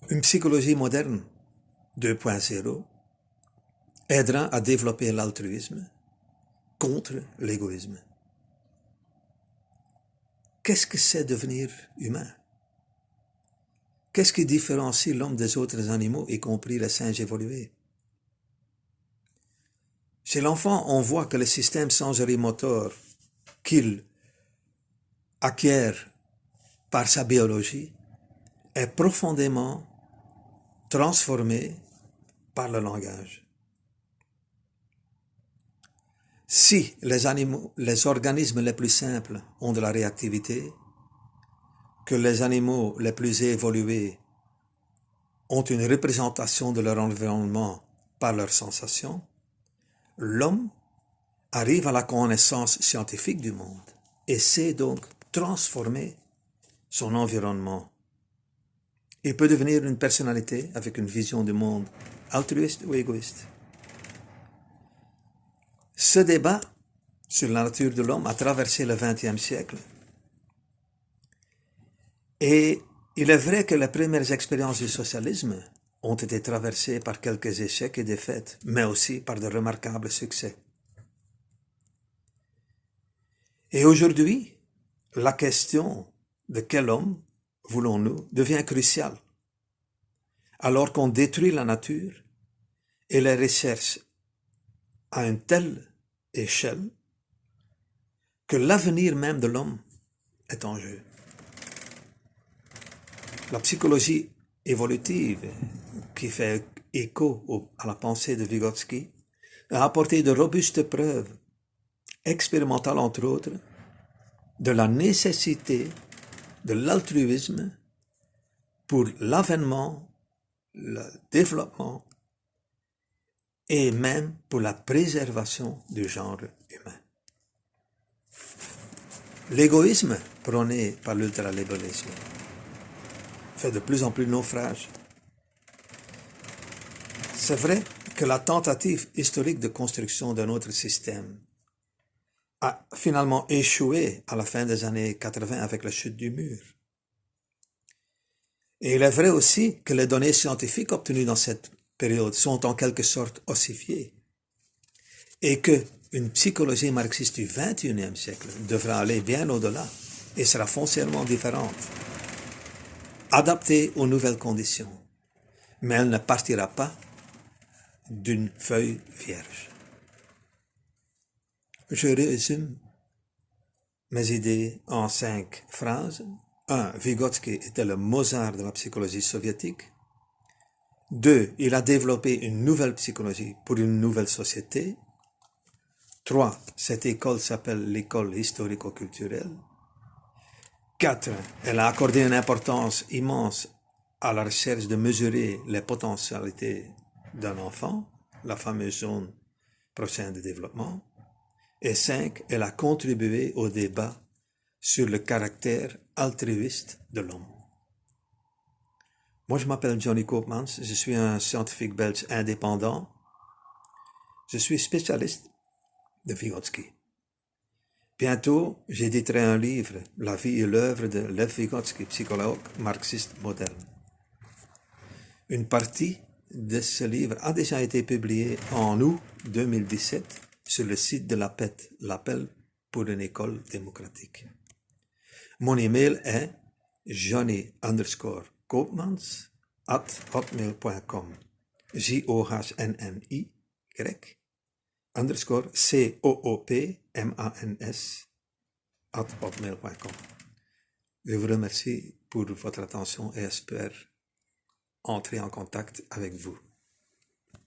Une psychologie moderne 2.0 aidera à développer l'altruisme contre l'égoïsme. Qu'est-ce que c'est devenir humain? Qu'est-ce qui différencie l'homme des autres animaux, y compris les singes évolués? Chez l'enfant, on voit que le système sensorimoteur qu'il acquiert par sa biologie est profondément transformé par le langage. Si les organismes les plus simples ont de la réactivité, que les animaux les plus évolués ont une représentation de leur environnement par leurs sensations, l'homme arrive à la connaissance scientifique du monde et sait donc transformer son environnement. Il peut devenir une personnalité avec une vision du monde altruiste ou égoïste. Ce débat sur la nature de l'homme a traversé le XXe siècle. Et il est vrai que les premières expériences du socialisme ont été traversées par quelques échecs et défaites, mais aussi par de remarquables succès. Et aujourd'hui, la question de quel homme voulons-nous devient cruciale, alors qu'on détruit la nature et les recherches à une telle échelle que l'avenir même de l'homme est en jeu. La psychologie évolutive, qui fait écho à la pensée de Vygotsky, a apporté de robustes preuves, expérimentales entre autres, de la nécessité de l'altruisme pour l'avènement, le développement et même pour la préservation du genre humain. L'égoïsme prôné par l'ultralibéralisme fait de plus en plus naufrage. C'est vrai que la tentative historique de construction d'un autre système a finalement échoué à la fin des années 80 avec la chute du mur. Et il est vrai aussi que les données scientifiques obtenues dans cette période sont en quelque sorte ossifiées et que une psychologie marxiste du XXIe siècle devra aller bien au-delà et sera foncièrement différente, adaptée aux nouvelles conditions, mais elle ne partira pas d'une feuille vierge. Je résume mes idées en 5 phrases. 1. Vygotsky était le Mozart de la psychologie soviétique. 2. Il a développé une nouvelle psychologie pour une nouvelle société. 3. Cette école s'appelle l'école historico-culturelle. 4. Elle a accordé une importance immense à la recherche de mesurer les potentialités d'un enfant, la fameuse zone prochaine de développement. Et 5. Elle a contribué au débat sur le caractère altruiste de l'homme. Moi, je m'appelle Johnny Koopmans, je suis un scientifique belge indépendant. Je suis spécialiste de Vygotsky. Bientôt, j'éditerai un livre, La vie et l'œuvre de Lev Vygotsky, psychologue marxiste moderne. Une partie de ce livre a déjà été publiée en août 2017 sur le site de l'APET, l'appel pour une école démocratique. Mon email est johnny_koopmans@hotmail.com JOHNNY_COOPMANS@hotmail.com. Je vous remercie pour votre attention et espère entrer en contact avec vous.